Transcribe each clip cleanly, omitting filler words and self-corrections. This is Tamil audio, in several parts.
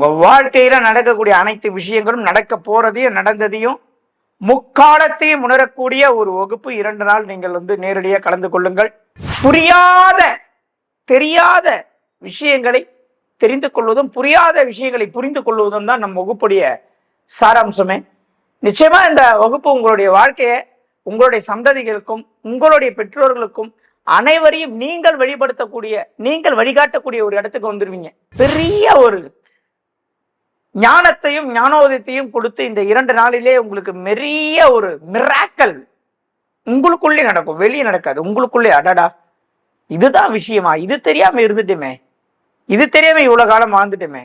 உங்க வாழ்க்கையில நடக்கக்கூடிய அனைத்து விஷயங்களும் நடக்க போறதையும் நடந்ததையும் முக்காலத்தையும் உணரக்கூடிய ஒரு வகுப்பு 2 நாள் நீங்கள் நேரடியாக கலந்து கொள்ளுங்கள். புரியாத தெரியாத விஷயங்களை தெரிந்து கொள்வதும் புரியாத விஷயங்களை புரிந்து கொள்வதும் தான் நம் வகுப்புடைய சாராம்சமே. நிச்சயமா இந்த வகுப்பு உங்களுடைய வாழ்க்கையை உங்களுடைய சந்ததிகளுக்கும் உங்களுடைய பெற்றோர்களுக்கும் அனைவரையும் நீங்கள் வெளிப்படுத்தக்கூடிய நீங்கள் வழிகாட்டக்கூடிய ஒரு இடத்துக்கு வந்துருவீங்க. பெரிய ஒரு ஞானத்தையும் ஞானோதயத்தையும் கொடுத்து இந்த 2 நாளிலே உங்களுக்கு பெரிய ஒரு மிராக்கல் உங்களுக்குள்ளே நடக்கும், வெளியே நடக்காது. உங்களுக்குள்ளே அடடா இதுதான் விஷயமா, இது தெரியாம இருந்துட்டுமே, இது தெரியாம இவ்வளவு காலம் வாழ்ந்துட்டுமே,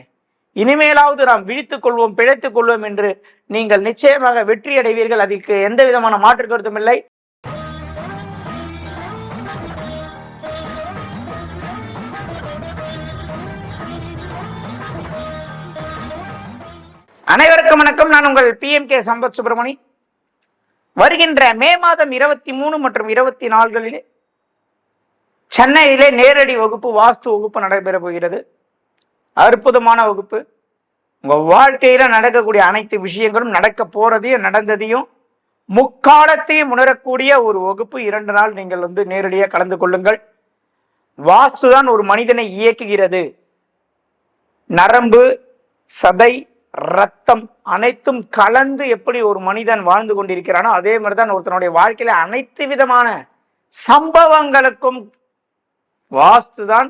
இனிமேலாவது நாம் விழித்துக் கொள்வோம் பிழைத்துக் கொள்வோம் என்று நீங்கள் நிச்சயமாக வெற்றி அடைவீர்கள். அதற்கு எந்த விதமான மாற்று கருத்தும் இல்லை. அனைவருக்கும் வணக்கம். நான் உங்கள் PMK சம்பத் சுப்பிரமணி. வருகின்ற மே மாதம் 23 மற்றும் 24 சென்னையிலே நேரடி வகுப்பு வாஸ்து வகுப்பு நடைபெற போகிறது. அற்புதமான வகுப்பு. உங்க வாழ்க்கையில நடக்கக்கூடிய அனைத்து விஷயங்களும் நடக்க போறதையும் நடந்ததையும் முக்காலத்தையும் உணரக்கூடிய ஒரு வகுப்பு 2 நாள் நீங்கள் நேரடியாக கலந்து கொள்ளுங்கள். வாஸ்து தான் ஒரு மனிதனை இயக்குகிறது. நரம்பு, சதை, ரத்தம் அனைத்தும் கலந்து எப்படி ஒரு மனிதன் வாழ்ந்து கொண்டிருக்கிறானோ அதே மாதிரிதான் ஒருத்தனுடைய வாழ்க்கையில அனைத்து விதமான சம்பவங்களுக்கும் வாஸ்துதான்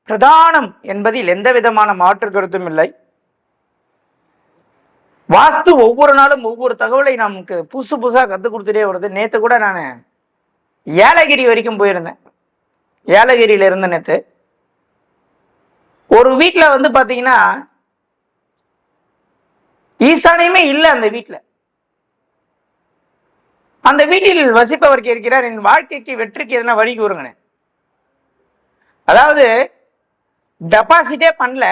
பிரதானம் என்பதில் எந்த விதமான மாற்று கருத்தும் இல்லை. வாஸ்து ஒவ்வொரு நாளும் ஒவ்வொரு தகவலை நமக்கு புதுசு புதுசா கற்றுக் கொடுத்துட்டே வருது. நேற்று கூட நான் ஏலகிரி வரைக்கும் போயிருந்தேன். ஏலகிரியில இருந்த நேற்று ஒரு வீட்டில் பாத்தீங்கன்னா ஈசானியமே இல்லை. அந்த வீட்டில் அந்த வீட்டில் வசிப்பவர் கேட்கிறார், என் வாழ்க்கைக்கு வெற்றிக்கு எதனா வழி கூறுங்கன்னு. அதாவது டெபாசிட்டே பண்ணல,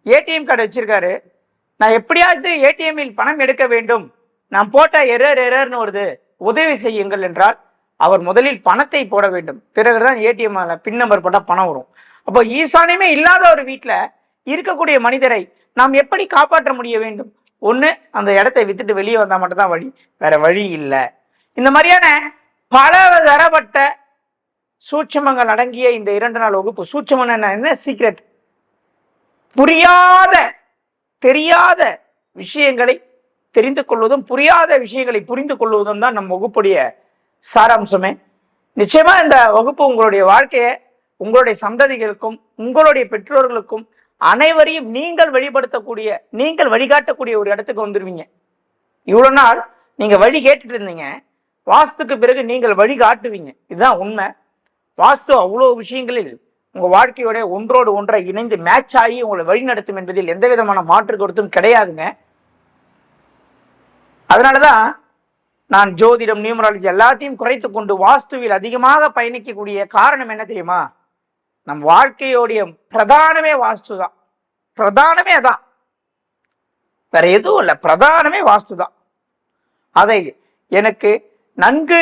ஏடிஎம் கார்டு வச்சிருக்காரு. நான் எப்படியாவது ஏடிஎம்மில் பணம் எடுக்க வேண்டும், நான் போட்ட எரர்னு வருது, உதவி செய்யுங்கள் என்றால் அவர் முதலில் பணத்தை போட வேண்டும். பிறகுதான் ஏடிஎம் பின் நம்பர் போட்டால் பணம் வரும். அப்போ ஈசானியமே இல்லாத ஒரு வீட்டில் இருக்கக்கூடிய மனிதரை நாம் எப்படி காப்பாற்ற முடிய வேண்டும்? ஒன்று, அந்த இடத்தை வித்துட்டு வெளியே வந்தால் மட்டும்தான் வழி, வேற வழி இல்லை. இந்த மாதிரியான பல தரப்பட்ட சூட்சமங்கள் அடங்கிய இந்த 2 நாள் வகுப்பு. சூட்சமம் என்ன? சீக்ரெட். புரியாத தெரியாத விஷயங்களை தெரிந்து கொள்வதும் புரியாத விஷயங்களை புரிந்து கொள்வதும் தான் நம் வகுப்புடைய சாராம்சமே. நிச்சயமா இந்த வகுப்பு உங்களுடைய வாழ்க்கையை உங்களுடைய சந்ததிகளுக்கும் உங்களுடைய பெற்றோர்களுக்கும் அனைவரையும் நீங்கள் வெளிப்படுத்தக்கூடிய நீங்கள் வழிகாட்டக்கூடிய ஒரு இடத்துக்கு வந்துருவீங்க. இவ்வளவு நாள் நீங்க வழி கேட்டுட்டு இருந்தீங்க, வாஸ்துக்கு பிறகு நீங்கள் வழிகாட்டுவீங்க. இதுதான் உண்மை. வாஸ்து அவ்வளோ விஷயங்களில் உங்க வாழ்க்கையோட ஒன்றோடு ஒன்றை இணைந்து மேட்ச் ஆகி உங்களை வழி நடத்தும் என்பதில் எந்த விதமான மாற்று கருத்தும் கிடையாதுங்க. அதனாலதான் நான் ஜோதிடம், நியூமராலஜி எல்லாத்தையும் குறைத்து கொண்டு வாஸ்துவில் அதிகமாக பயணிக்கக்கூடிய காரணம் என்ன தெரியுமா? நம் வாழ்க்கையோடைய பிரதானமே வாஸ்து தான். பிரதானமே அதான், வேற எதுவும் இல்லை. பிரதானமே வாஸ்து தான். அதை எனக்கு நன்கு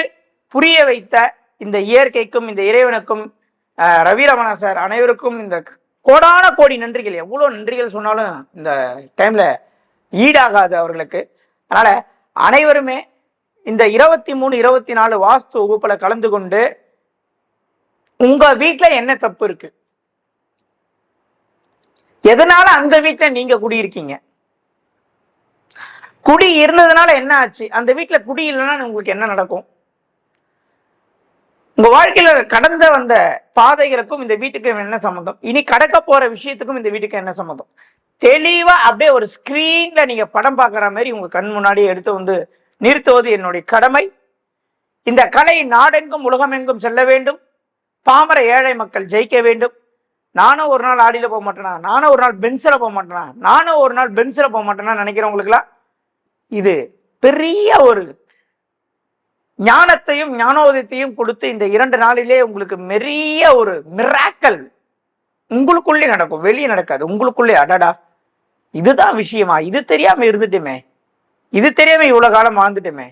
புரிய வைத்த இந்த இயற்கைக்கும் இந்த இறைவனுக்கும் ரவிரமணா சார் அனைவருக்கும் இந்த கோடான கோடி நன்றிகள். எவ்வளோ நன்றிகள் சொன்னாலும் இந்த டைம்ல ஈடாகாது அவர்களுக்கு. அதனால அனைவருமே இந்த 23, 24 வாஸ்து வகுப்புல கலந்து கொண்டு உங்க வீட்டுல என்ன தப்பு இருக்கு, எதனால அந்த வீட்டுல நீங்க குடியிருக்கீங்க, குடி இருந்ததுனால என்ன ஆச்சு, அந்த வீட்டுல குடி இல்லைன்னா உங்களுக்கு என்ன நடக்கும், உங்க வாழ்க்கையில கடந்த வந்த பாதைகளுக்கும் இந்த வீட்டுக்கும் என்ன சம்பந்தம், இனி கடக்க போற விஷயத்துக்கும் இந்த வீட்டுக்கு என்ன சம்பந்தம், தெளிவா அப்படியே ஒரு ஸ்கிரீன்ல நீங்க படம் பார்க்குற மாதிரி உங்க கண் முன்னாடியே எடுத்து நிறுத்துவது என்னுடைய கடமை. இந்த கலை நாடெங்கும் உலகமெங்கும் செல்ல வேண்டும். பாமர ஏழை மக்கள் ஜெயிக்க வேண்டும். நானும் ஒரு நாள் ஆடியில போக மாட்டேனா, நானும் ஒரு நாள் பென்சில போக மாட்டேனா, நானும் ஒரு நாள் பென்சில போக மாட்டேனா நினைக்கிறவங்களுக்குலாம் இது பெரிய ஒரு ஞானத்தையும் ஞானோதயத்தையும் கொடுத்து இந்த 2 நாளிலே உங்களுக்கு பெரிய ஒரு மிராக்கல் உங்களுக்குள்ளே நடக்கும், வெளியே நடக்காது. உங்களுக்குள்ளே அடடா இதுதான் விஷயமா, இது தெரியாம இருந்துட்டுமே, இது தெரியாம இவ்வளவு காலம் வாழ்ந்துட்டுமே,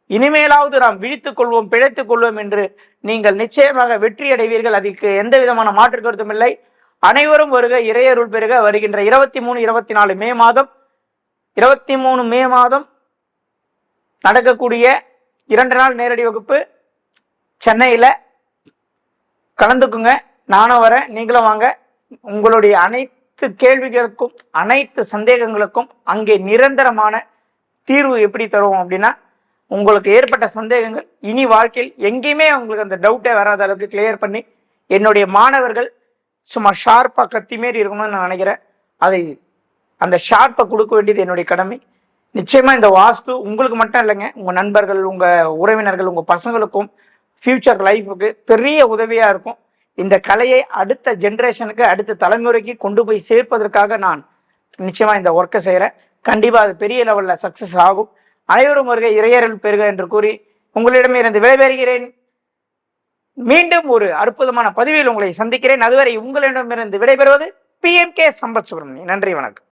இனிமேலாவது நாம் விழித்துக் கொள்வோம் பிழைத்துக் கொள்வோம் என்று நீங்கள் நிச்சயமாக வெற்றி அடைவீர்கள். அதற்கு எந்த விதமான மாற்று கருத்தும் இல்லை. அனைவரும் வருக, இறையருள் பெறுக. வருகின்ற 23, 24 மே மாதம் 23 மே மாதம் நடக்கக்கூடிய 2 நாள் நேரடி வகுப்பு சென்னையில் கலந்துக்குங்க. நானும் வரேன், நீங்களும் வாங்க. உங்களுடைய அனைத்து கேள்விகளுக்கும் அனைத்து சந்தேகங்களுக்கும் அங்கே நிரந்தரமான தீர்வு எப்படி தருவோம் அப்படின்னா, உங்களுக்கு ஏற்பட்ட சந்தேகங்கள் இனி வாழ்க்கையில் எங்கேயுமே உங்களுக்கு அந்த டவுட்டே வராத அளவுக்கு கிளியர் பண்ணி என்னுடைய மாணவர்கள் சும்மா ஷார்ப்பாக கத்தி மாரி இருக்கணும்னு நான் நினைக்கிறேன். அந்த ஷார்ப்பை கொடுக்க வேண்டியது என்னுடைய கடமை. நிச்சயமாக இந்த வாஸ்து உங்களுக்கு மட்டும் இல்லைங்க, உங்கள் நண்பர்கள், உங்கள் உறவினர்கள், உங்கள் பசங்களுக்கும் ஃப்யூச்சர் லைஃபுக்கு பெரிய உதவியாக இருக்கும். இந்த கலையை அடுத்த ஜென்ரேஷனுக்கு, அடுத்த தலைமுறைக்கு கொண்டு போய் சேர்ப்பதற்காக நான் நிச்சயமாக இந்த ஒர்க்கை செய்கிறேன். கண்டிப்பாக அது பெரிய லெவலில் சக்ஸஸ் ஆகும். அனைவரும் வருக, இறையருள் பெறுக என்று கூறி உங்களிடமிருந்து விடைபெறுகிறேன். மீண்டும் ஒரு அற்புதமான பதிவில் உங்களை சந்திக்கிறேன். அதுவரை உங்களிடமிருந்து விடைபெறுவது PMK சம்பத் சுப்ரமணியன். நன்றி, வணக்கம்.